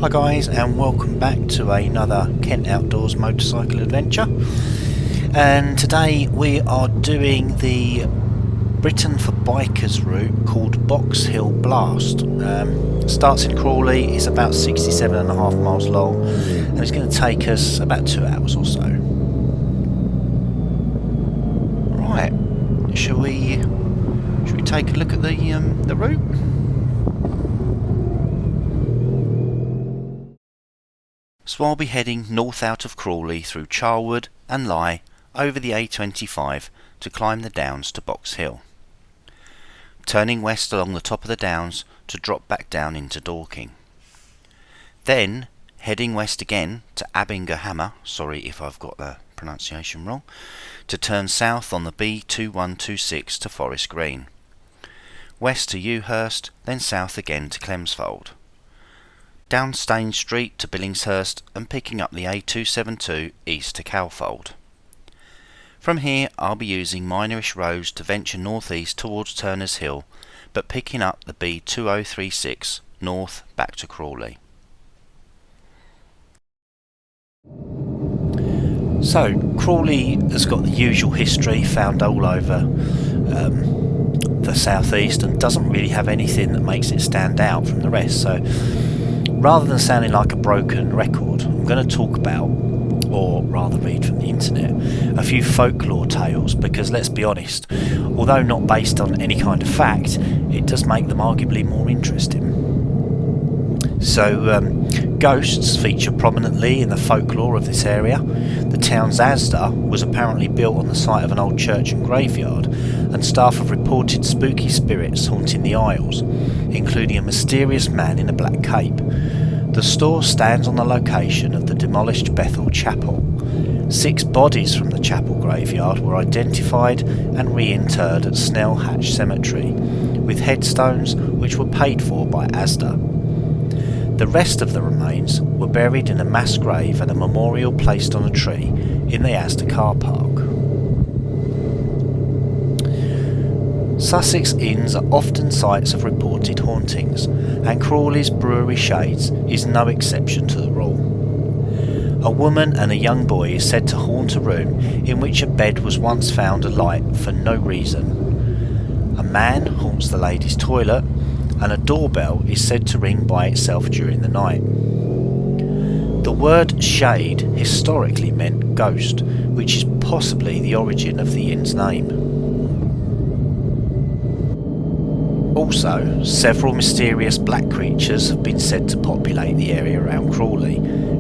Hi guys, and welcome back to another Kent Outdoors motorcycle adventure. And today we are doing the Britain for Bikers route called Box Hill Blast. Starts in Crawley, it's about 67.5 miles long, and it's going to take us about 2 hours or so. Right, shall we take a look at the route? So I'll be heading north out of Crawley through Charwood and Lye over the A25 to climb the downs to Box Hill, turning west along the top of the downs to drop back down into Dorking. Then heading west again to Abinger-Hammer, sorry if I've got the pronunciation wrong, to turn south on the B2126 to Forest Green, west to Ewhurst, then south again to Chelmsfold, down Staines Street to Billingshurst and picking up the A272 east to Cowfold. From here I'll be using minorish roads to venture northeast towards Turners Hill, but picking up the B2036 north back to Crawley. So Crawley has got the usual history found all over the southeast and doesn't really have anything that makes it stand out from the rest. So rather than sounding like a broken record, I'm going to talk about, or rather read from the internet, a few folklore tales, because let's be honest, although not based on any kind of fact, it does make them arguably more interesting. So ghosts feature prominently in the folklore of this area. The town's Asda was apparently built on the site of an old church and graveyard, and staff have reported spooky spirits haunting the aisles, including a mysterious man in a black cape. The store stands on the location of the demolished Bethel Chapel. 6 bodies from the chapel graveyard were identified and reinterred at Snell Hatch Cemetery, with headstones which were paid for by Asda. The rest of the remains were buried in a mass grave and a memorial placed on a tree in the Asda car park. Sussex inns are often sites of reported hauntings, and Crawley's Brewery Shades is no exception to the rule. A woman and a young boy is said to haunt a room in which a bed was once found alight for no reason. A man haunts the ladies' toilet, and a doorbell is said to ring by itself during the night. The word shade historically meant ghost, which is possibly the origin of the inn's name. Also, several mysterious black creatures have been said to populate the area around Crawley,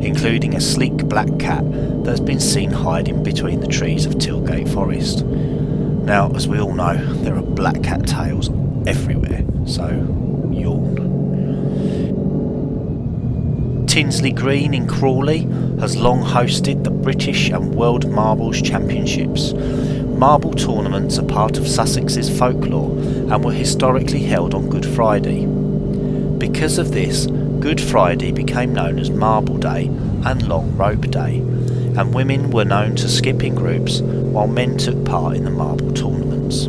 including a sleek black cat that has been seen hiding between the trees of Tilgate Forest. Now, as we all know, there are black cat tales everywhere, so yawn. Tinsley Green in Crawley has long hosted the British and World Marbles Championships. Marble tournaments are part of Sussex's folklore and were historically held on Good Friday. Because of this, Good Friday became known as Marble Day and Long Rope Day, and women were known to skip in groups while men took part in the marble tournaments.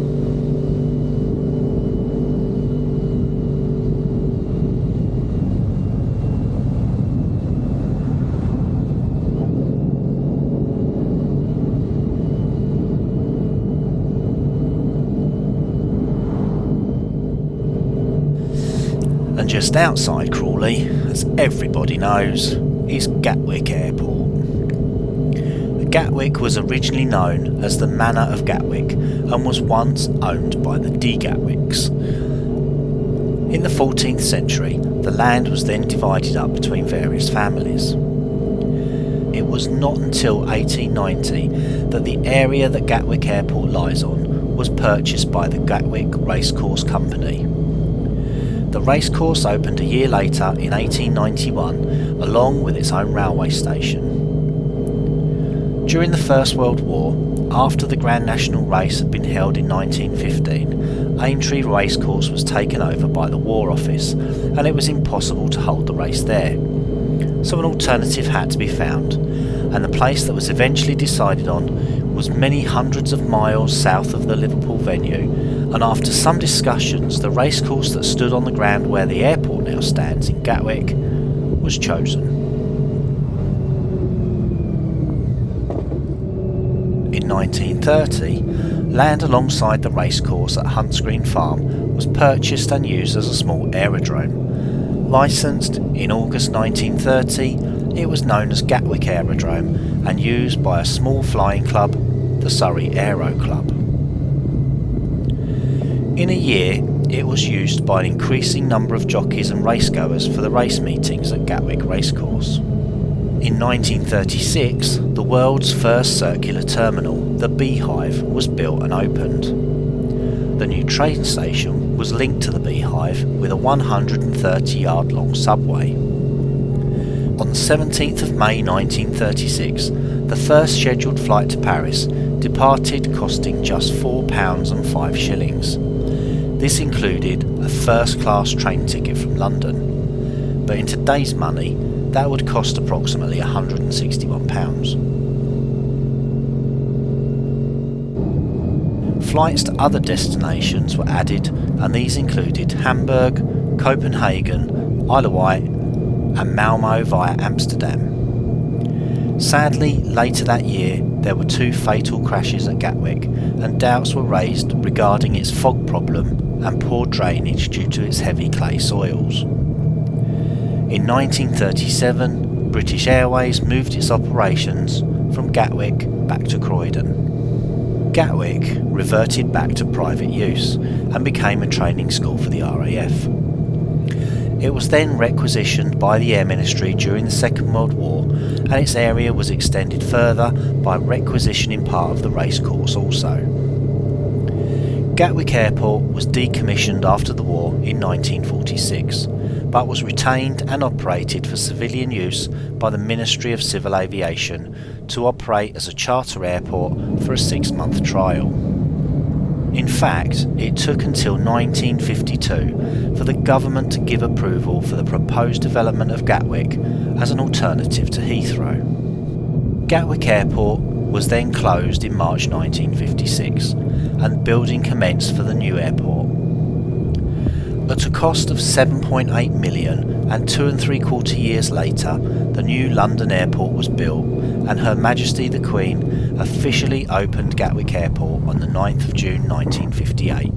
And just outside Crawley, as everybody knows, is Gatwick Airport. Gatwick was originally known as the Manor of Gatwick and was once owned by the de Gatwicks. In the 14th century, the land was then divided up between various families. It was not until 1890 that the area that Gatwick Airport lies on was purchased by the Gatwick Racecourse Company. The racecourse opened a year later in 1891, along with its own railway station. During the First World War, after the Grand National Race had been held in 1915, Aintree Racecourse was taken over by the War Office, and it was impossible to hold the race there. So an alternative had to be found, and the place that was eventually decided on was many hundreds of miles south of the Liverpool venue, and after some discussions, the racecourse that stood on the ground where the airport now stands in Gatwick was chosen. In 1930, land alongside the racecourse at Hunts Green Farm was purchased and used as a small aerodrome. Licensed in August 1930, it was known as Gatwick Aerodrome and used by a small flying club, the Surrey Aero Club. In a year, it was used by an increasing number of jockeys and racegoers for the race meetings at Gatwick Racecourse. In 1936, the world's first circular terminal, the Beehive, was built and opened. The new train station was linked to the Beehive with a 130-yard long subway. On the 17th of May 1936, the first scheduled flight to Paris departed costing just £4 and 5 shillings. This included a first-class train ticket from London, but in today's money, that would cost approximately £161. Flights to other destinations were added, and these included Hamburg, Copenhagen, Isle of Wight and Malmö via Amsterdam. Sadly, later that year there were 2 fatal crashes at Gatwick, and doubts were raised regarding its fog problem and poor drainage due to its heavy clay soils. In 1937, British Airways moved its operations from Gatwick back to Croydon. Gatwick reverted back to private use and became a training school for the RAF. It was then requisitioned by the Air Ministry during the Second World War, and its area was extended further by requisitioning part of the racecourse also. Gatwick Airport was decommissioned after the war in 1946, but was retained and operated for civilian use by the Ministry of Civil Aviation to operate as a charter airport for a 6-month trial. In fact, it took until 1952 for the government to give approval for the proposed development of Gatwick as an alternative to Heathrow. Gatwick Airport was then closed in March 1956 and building commenced for the new airport. At a cost of £7.8 million and 2 3/4 years later, the new London airport was built and Her Majesty the Queen officially opened Gatwick Airport on the 9th of June 1958.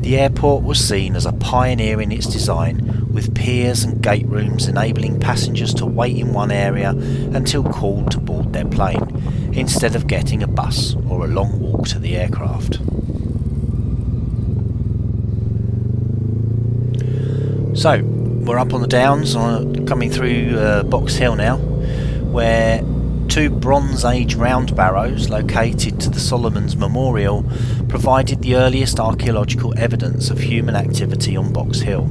The airport was seen as a pioneer in its design, with piers and gate rooms enabling passengers to wait in one area until called to board their plane, instead of getting a bus or a long walk to the aircraft. So, we're up on the Downs, coming through Box Hill now, where 2 Bronze Age round barrows located to the Solomons Memorial provided the earliest archaeological evidence of human activity on Box Hill.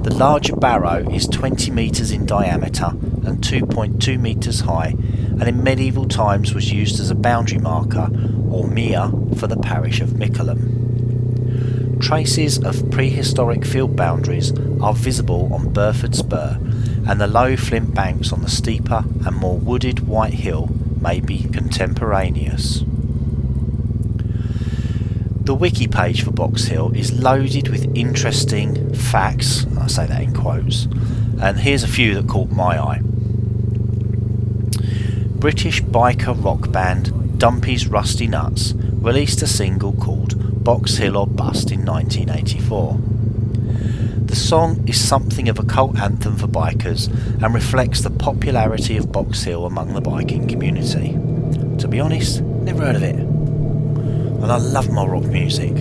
The larger barrow is 20 metres in diameter and 2.2 metres high, and in medieval times was used as a boundary marker, or mere, for the parish of Mickleham. Traces of prehistoric field boundaries are visible on Burford Spur, and the low flint banks on the steeper and more wooded White Hill may be contemporaneous. The wiki page for Box Hill is loaded with interesting facts, I say that in quotes, and here's a few that caught my eye. British biker rock band Dumpy's Rusty Nuts released a single called Box Hill or Bust in 1984. The song is something of a cult anthem for bikers and reflects the popularity of Box Hill among the biking community. To be honest, never heard of it, and I love my rock music.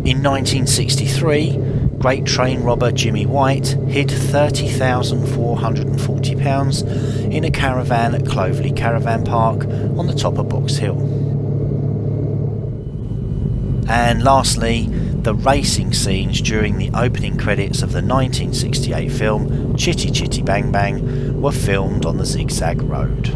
In 1963, great train robber Jimmy White hid £30,440 in a caravan at Clovelly Caravan Park on the top of Box Hill. And lastly, the racing scenes during the opening credits of the 1968 film Chitty Chitty Bang Bang were filmed on the Zigzag Road.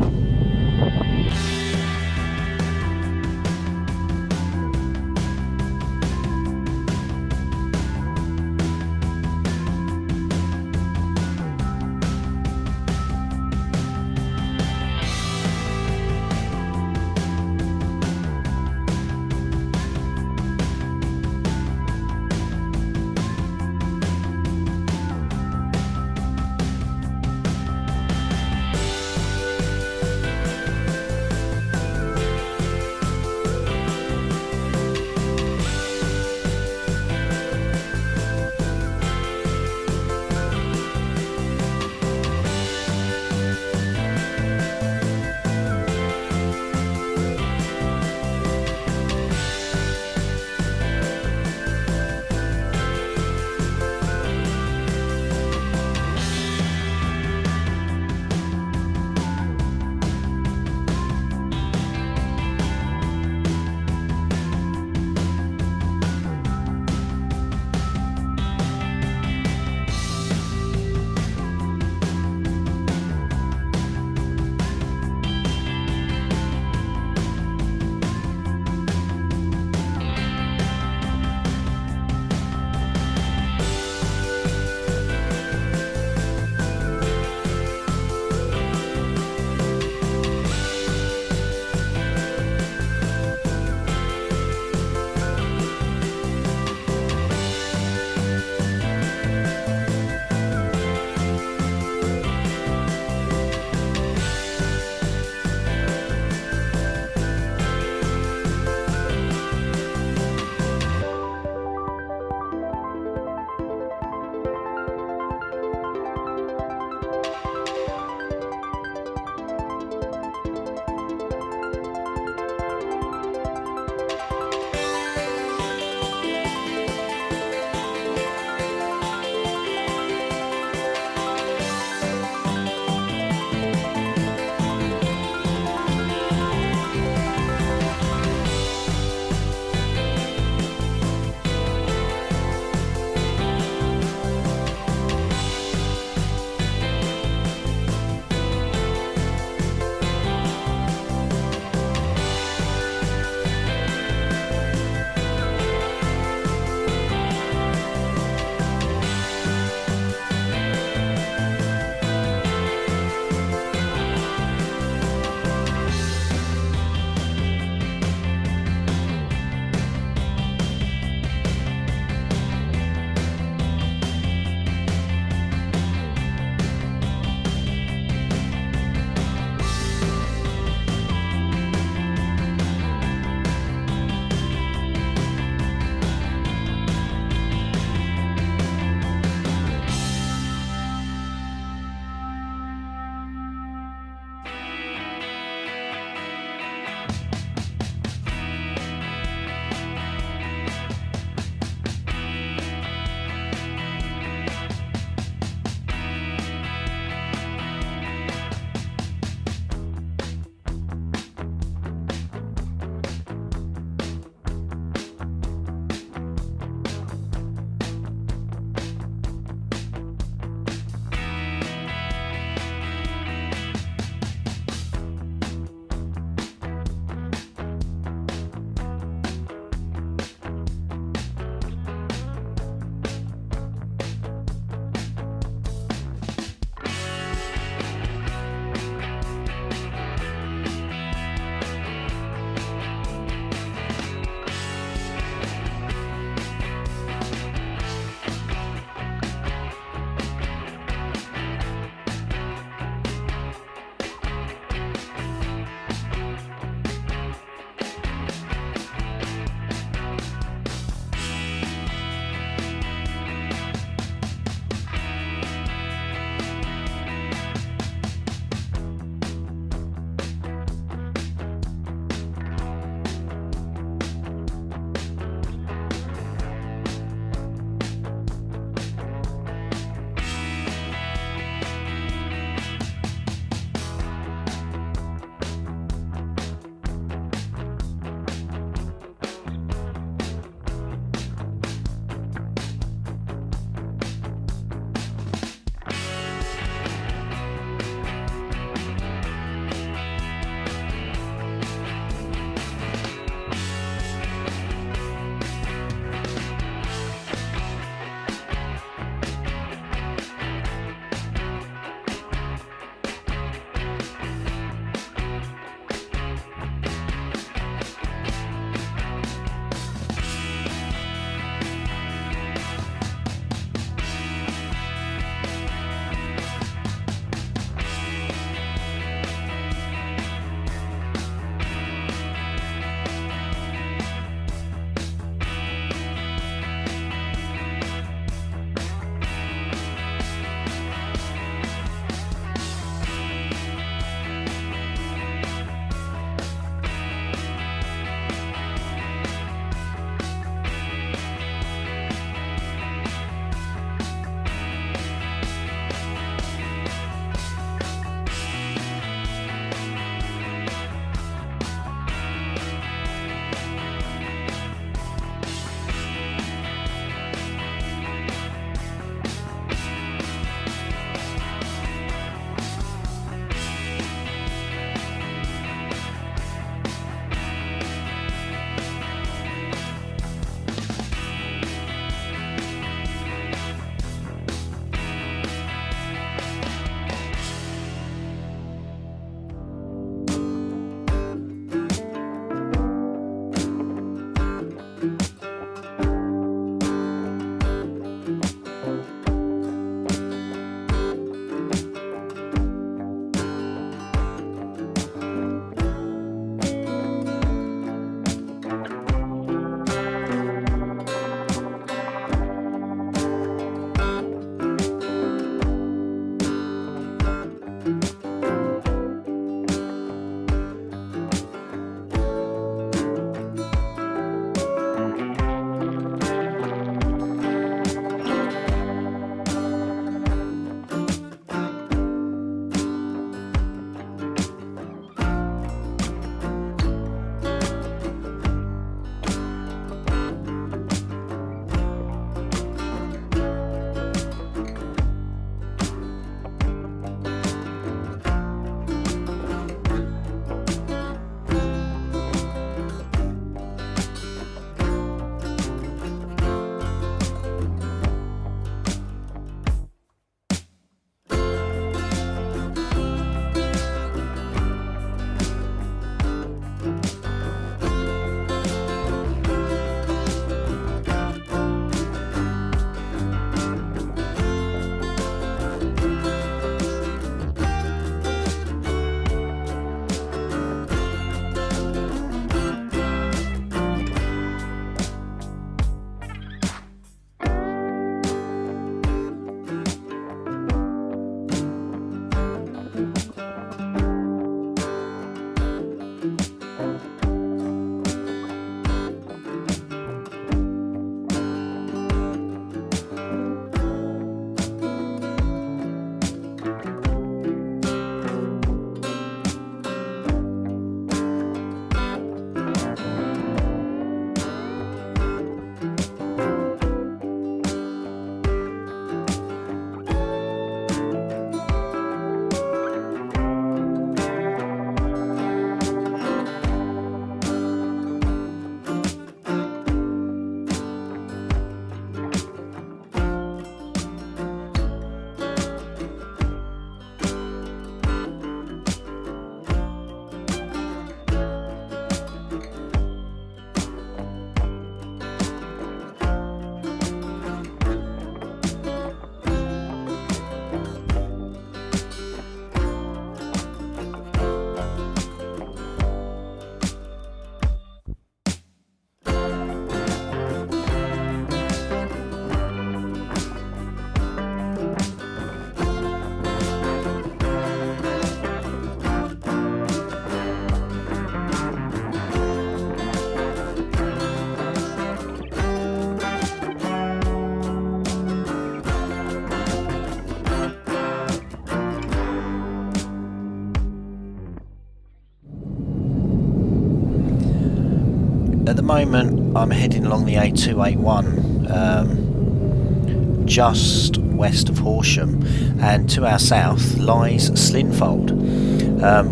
at the moment I'm heading along the A281, just west of Horsham, and to our south lies Slinfold,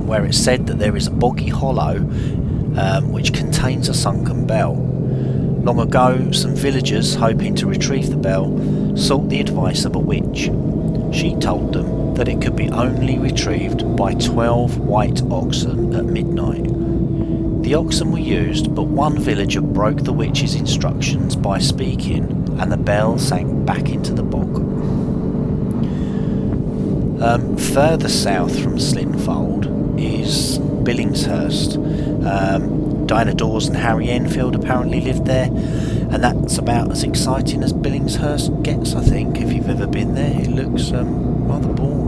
where it's said that there is a boggy hollow which contains a sunken bell. Long ago, some villagers, hoping to retrieve the bell, sought the advice of a witch. She told them that it could be only retrieved by 12 white oxen at midnight. The oxen were used, but one villager broke the witch's instructions by speaking, and the bell sank back into the bog. Further south from Slinfold is Billingshurst. Diana Dawes and Harry Enfield apparently lived there, and that's about as exciting as Billingshurst gets, I think, if you've ever been there. It looks rather boring.